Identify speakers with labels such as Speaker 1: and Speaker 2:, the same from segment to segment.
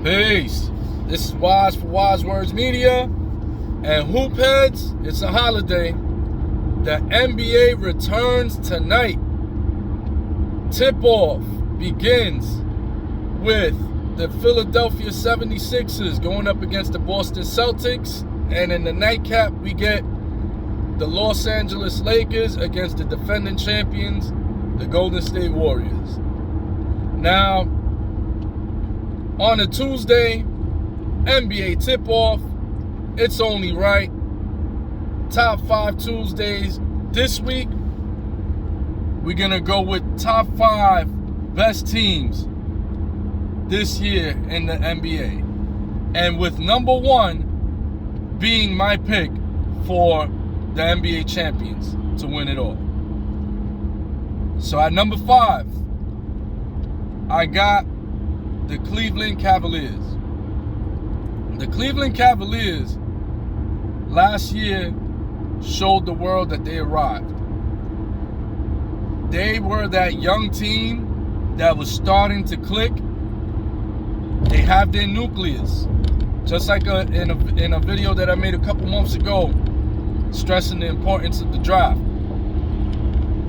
Speaker 1: Peace. This is Wise for Wise Words Media. And hoop heads, it's a holiday. The NBA returns tonight. Tip-off begins with the Philadelphia 76ers going up against the Boston Celtics. And in the nightcap, we get the Los Angeles Lakers against the defending champions, the Golden State Warriors. Now, on a Tuesday, NBA tip-off, it's only right. Top 5 Tuesdays. This week, we're going to go with top 5 best teams this year in the NBA. And with number 1 being my pick for the NBA champions to win it all. So at number 5, I got the Cleveland Cavaliers. The Cleveland Cavaliers last year showed the world that they arrived. They were that young team that was starting to click. They have their nucleus. Just like in a video that I made a couple months ago, stressing the importance of the draft.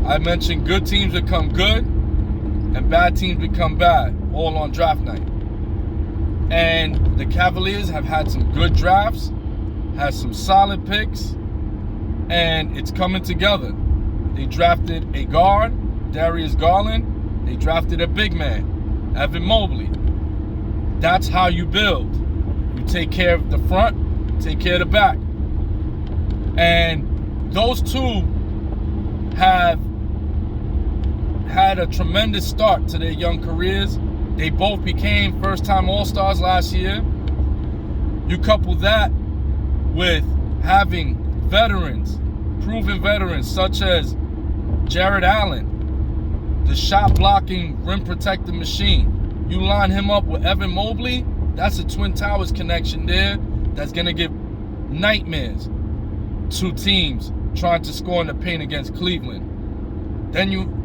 Speaker 1: I mentioned good teams become good and bad teams become bad, all on draft night. And the Cavaliers have had some good drafts, has some solid picks, and it's coming together. They drafted a guard, Darius Garland. They drafted a big man, Evan Mobley. That's how you build. You take care of the front, take care of the back. And those two have had a tremendous start to their young careers. They both became first-time All-Stars last year. You couple that with having veterans, proven veterans, such as Jared Allen, the shot-blocking, rim-protecting machine. You line him up with Evan Mobley, that's a Twin Towers connection there that's going to give nightmares to teams trying to score in the paint against Cleveland. Then you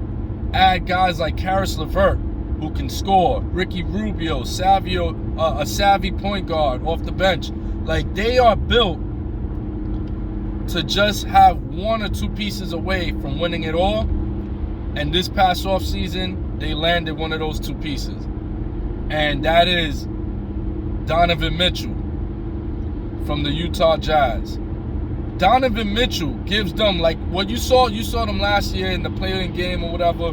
Speaker 1: add guys like Karis LeVert, who can score, Ricky Rubio, a savvy point guard off the bench. Like, they are built to just have one or two pieces away from winning it all. And this past offseason, they landed one of those two pieces. And that is Donovan Mitchell from the Utah Jazz. Donovan Mitchell gives them, like what you saw them last year in the play-in game or whatever.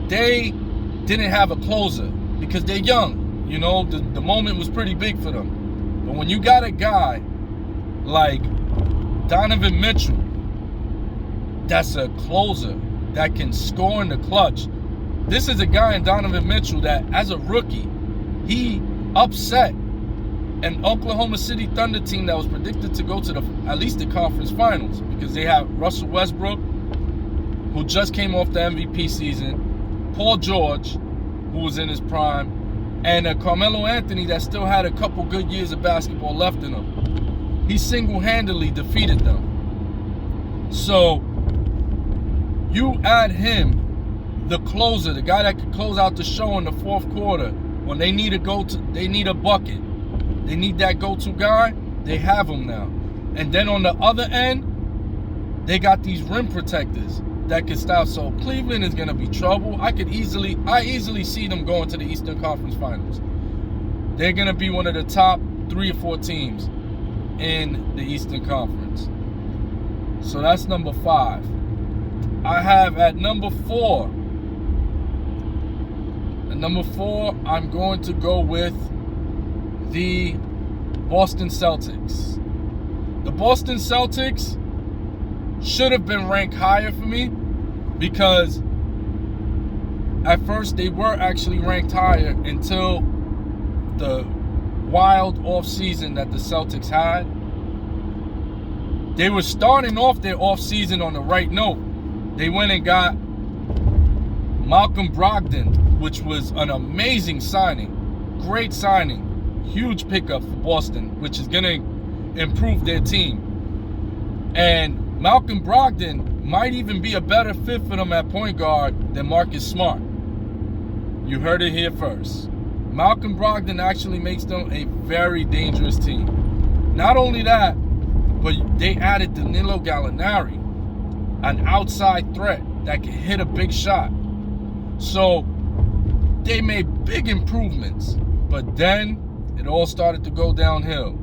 Speaker 1: They didn't have a closer because they're young. You know, the moment was pretty big for them. But when you got a guy like Donovan Mitchell, that's a closer that can score in the clutch. This is a guy in Donovan Mitchell that, as a rookie, he upset an Oklahoma City Thunder team that was predicted to go to at least the conference finals, because they have Russell Westbrook, who just came off the MVP season, Paul George, who was in his prime, and Carmelo Anthony that still had a couple good years of basketball left in him. He single-handedly defeated them. So you add him, the closer, the guy that could close out the show in the fourth quarter when they need they need a bucket. They need that go-to guy. They have him now. And then on the other end, they got these rim protectors that can stop. So Cleveland is going to be trouble. I easily see them going to the Eastern Conference Finals. They're going to be one of the top 3 or 4 teams in the Eastern Conference. So that's number 5. I have at number 4. At number 4, I'm going to go with the Boston Celtics. The Boston Celtics should have been ranked higher for me, because at first they were actually ranked higher until the wild offseason that the Celtics had. They were starting off their offseason on the right note. They went and got Malcolm Brogdon, which was an amazing signing. Great signing. Huge pickup for Boston, which is going to improve their team. And Malcolm Brogdon might even be a better fit for them at point guard than Marcus Smart. You heard it here first. Malcolm Brogdon actually makes them a very dangerous team. Not only that, but they added Danilo Gallinari, an outside threat that can hit a big shot. So they made big improvements, but then it all started to go downhill.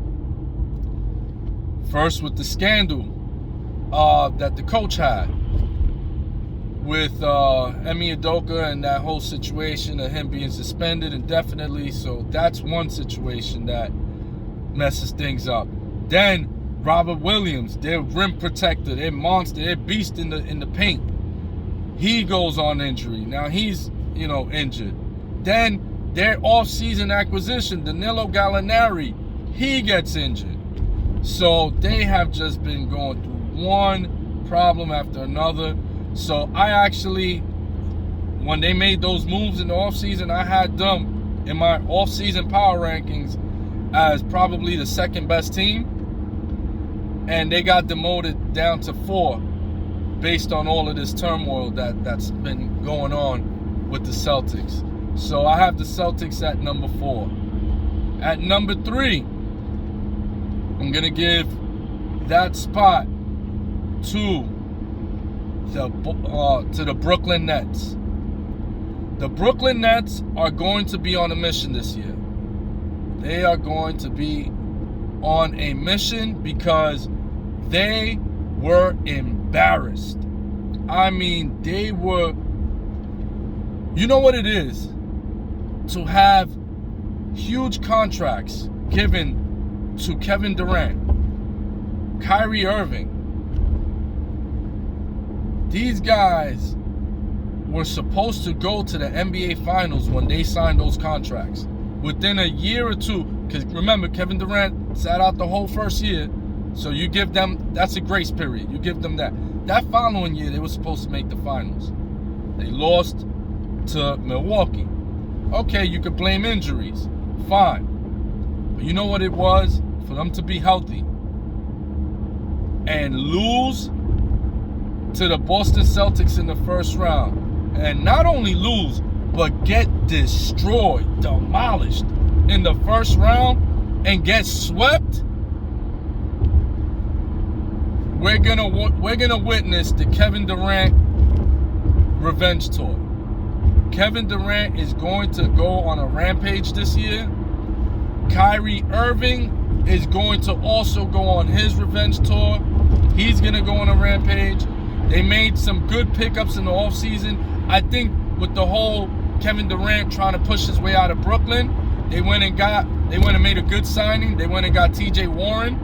Speaker 1: First with the scandal that the coach had with Ime Udoka and that whole situation of him being suspended indefinitely. So that's one situation that messes things up. Then Robert Williams, their rim protector, their monster, their beast in the paint, he goes on injury. Now he's, injured. Then their off-season acquisition, Danilo Gallinari, he gets injured. So they have just been going through one problem after another. So I actually, when they made those moves in the offseason, I had them in my offseason power rankings as probably the second best team. And they got demoted down to 4 based on all of this turmoil that's been going on with the Celtics. So I have the Celtics at number 4. At number 3, I'm going to give that spot to the Brooklyn Nets. The Brooklyn Nets are going to be on a mission this year. They are going to be on a mission because they were embarrassed. I mean, they were... You know what it is to have huge contracts given to Kevin Durant, Kyrie Irving. These guys were supposed to go to the NBA Finals when they signed those contracts. Within a year or two, because remember, Kevin Durant sat out the whole first year, so you give them, that's a grace period. You give them that. That following year, they were supposed to make the finals. They lost to Milwaukee. Okay, you could blame injuries. Fine. But you know what it was? For them to be healthy and lose to the Boston Celtics in the first round. And not only lose, but get destroyed, demolished in the first round and get swept. We're gonna witness the Kevin Durant revenge tour. Kevin Durant is going to go on a rampage this year. Kyrie Irving is going to also go on his revenge tour. He's gonna go on a rampage. They made some good pickups in the offseason. I think with the whole Kevin Durant trying to push his way out of Brooklyn, they went and made a good signing. They went and got TJ Warren,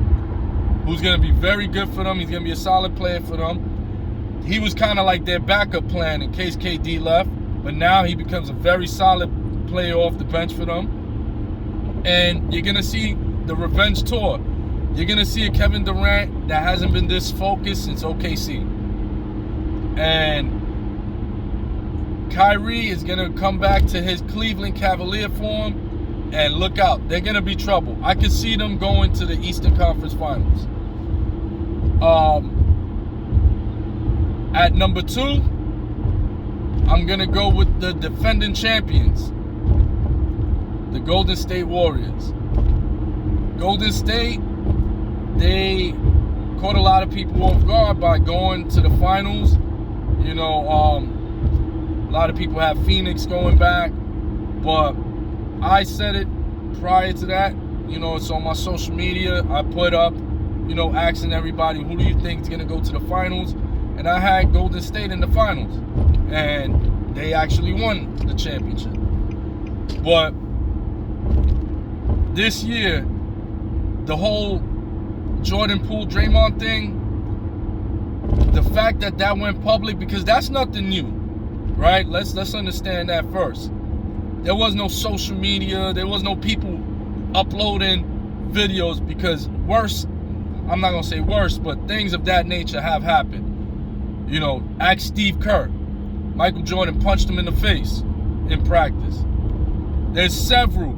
Speaker 1: who's going to be very good for them. He's going to be a solid player for them. He was kind of like their backup plan in case KD left, but now he becomes a very solid player off the bench for them. And you're going to see the revenge tour. You're going to see a Kevin Durant that hasn't been this focused since OKC. And Kyrie is going to come back to his Cleveland Cavalier form, and look out, they're going to be trouble. I can see them going to the Eastern Conference Finals. At number 2, I'm going to go with the defending champions, the Golden State Warriors. Golden State, they caught a lot of people off guard by going to the finals. A lot of people have Phoenix going back, but I said it prior to that. It's on my social media. I put up, asking everybody, who do you think is going to go to the finals? And I had Golden State in the finals. And they actually won the championship. But this year, the whole Jordan Poole, Draymond thing, the fact that went public, because that's nothing new, right? Let's understand that first. There was no social media. There was no people uploading videos, because worse, I'm not going to say worse, but things of that nature have happened. Ask Steve Kerr. Michael Jordan punched him in the face in practice. There's several.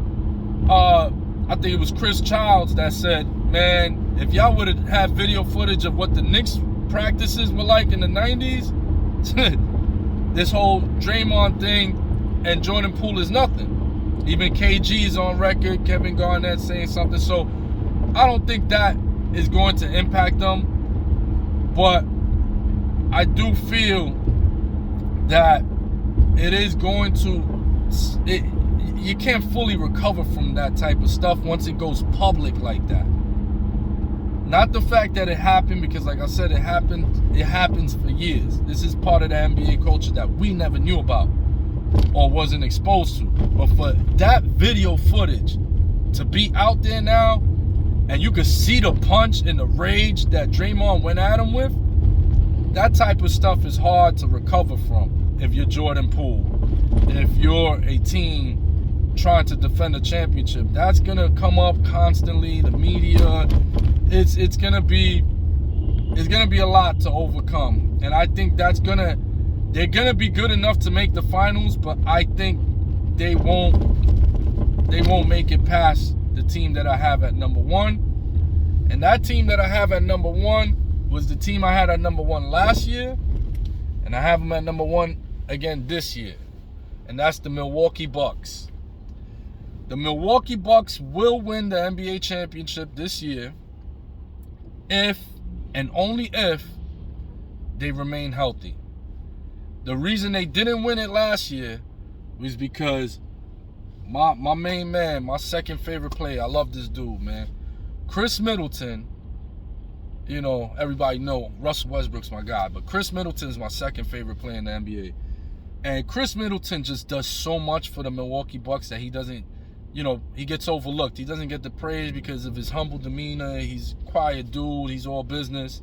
Speaker 1: I think it was Chris Childs that said, man, if y'all would have had video footage of what the Knicks practices were like in the 90s, this whole Draymond thing and Jordan Poole is nothing. Even KG is on record, Kevin Garnett saying something. So I don't think that is going to impact them. But I do feel that it is going to, you can't fully recover from that type of stuff once it goes public like that. Not the fact that it happened, because like I said, it happens for years. This is part of the NBA culture that we never knew about or wasn't exposed to. But for that video footage to be out there now, and you could see the punch and the rage that Draymond went at him with, that type of stuff is hard to recover from if you're Jordan Poole. If you're a team trying to defend a championship, that's gonna come up constantly. The media, it's gonna be a lot to overcome. And I think they're gonna be good enough to make the finals, but I think they won't make it past the team that I have at number 1. And that team that I have at number 1 was the team I had at number 1 last year, and I have them at number 1 again this year, and that's the Milwaukee Bucks. The Milwaukee Bucks will win the NBA championship this year if, and only if, they remain healthy. The reason they didn't win it last year was because my main man, my second favorite player, I love this dude, man, Chris Middleton. You know, everybody know Russell Westbrook's my guy, but Chris Middleton is my second favorite player in the NBA. And Chris Middleton just does so much for the Milwaukee Bucks that he doesn't, you know, he gets overlooked. He doesn't get the praise because of his humble demeanor. He's a quiet dude. He's all business.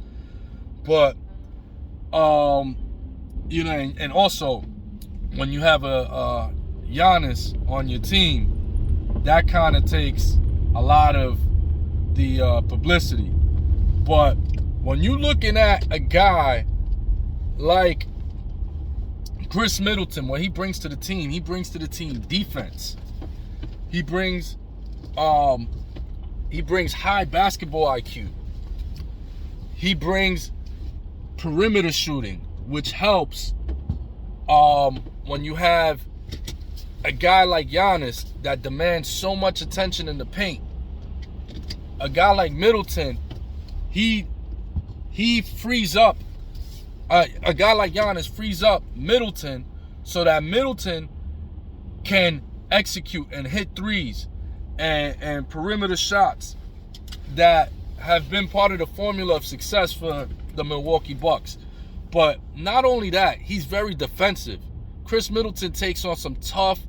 Speaker 1: But, you know, and also when you have a Giannis on your team, that kind of takes a lot of the publicity. But when you're looking at a guy like Chris Middleton, what he brings to the team defense. He brings high basketball IQ. He brings perimeter shooting, which helps when you have a guy like Giannis that demands so much attention in the paint. A guy like Middleton, he frees up, a guy like Giannis frees up Middleton so that Middleton can execute and hit threes and perimeter shots that have been part of the formula of success for the Milwaukee Bucks. But not only that, he's very defensive. Chris Middleton takes on some tough,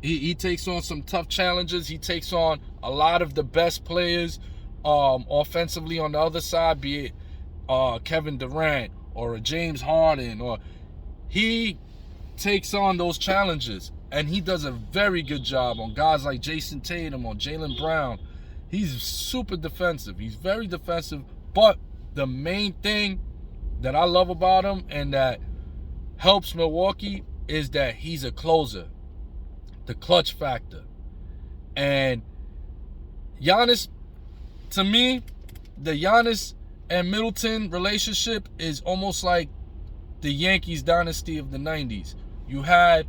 Speaker 1: he takes on some tough challenges. He takes on a lot of the best players offensively on the other side, be it Kevin Durant or a James Harden, or he takes on those challenges, and he does a very good job on guys like Jason Tatum or Jaylen Brown. He's super defensive. He's very defensive, but the main thing that I love about him and that helps Milwaukee is that he's a closer, the clutch factor. And Giannis, to me, the Giannis and Middleton relationship is almost like the Yankees dynasty of the 90s. You had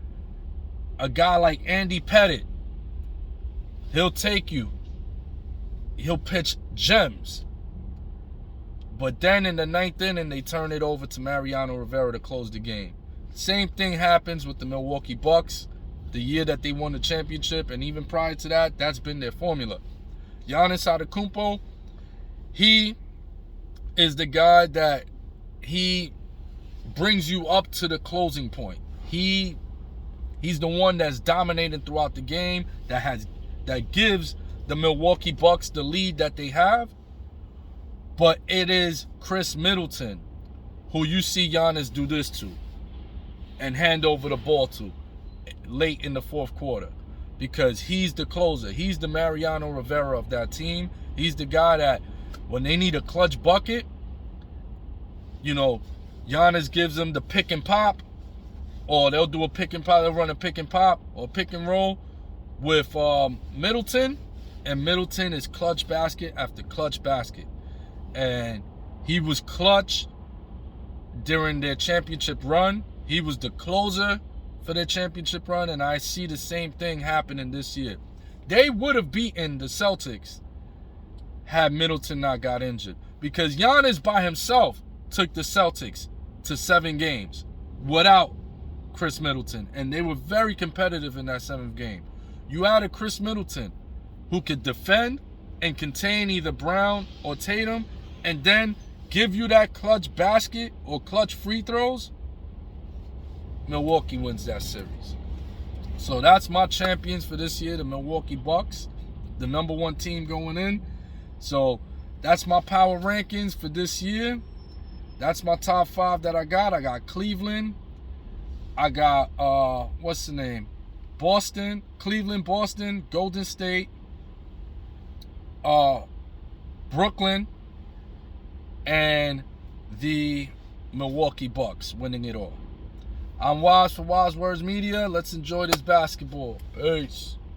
Speaker 1: a guy like Andy Pettitte. He'll take you. He'll pitch gems. But then in the 9th inning, they turn it over to Mariano Rivera to close the game. Same thing happens with the Milwaukee Bucks. The year that they won the championship, and even prior to that, that's been their formula. Giannis Antetokounmpo, he is the guy that he brings you up to the closing point. He's the one that's dominating throughout the game, that gives the Milwaukee Bucks the lead that they have. But it is Chris Middleton who you see Giannis do this to and hand over the ball to late in the fourth quarter, because he's the closer. He's the Mariano Rivera of that team. He's the guy that when they need a clutch bucket, you know, Giannis gives them the pick and pop, or they'll do a pick and pop. They'll run a pick and pop or pick and roll with Middleton, and Middleton is clutch basket after clutch basket. And he was clutch during their championship run. He was the closer for their championship run, and I see the same thing happening this year. They would have beaten the Celtics had Middleton not got injured, because Giannis by himself took the Celtics to 7 games without Chris Middleton, and they were very competitive in that 7th game. You added Chris Middleton, who could defend and contain either Brown or Tatum, and then give you that clutch basket or clutch free throws. Milwaukee wins that series. So that's my champions for this year, the Milwaukee Bucks, the #1 team going in. So that's my power rankings for this year. That's my top 5 that I got. I got Cleveland. I got, what's the name? Boston, Cleveland, Boston, Golden State, Brooklyn, and the Milwaukee Bucks winning it all. I'm Waz for Waz Words Media. Let's enjoy this basketball. Peace.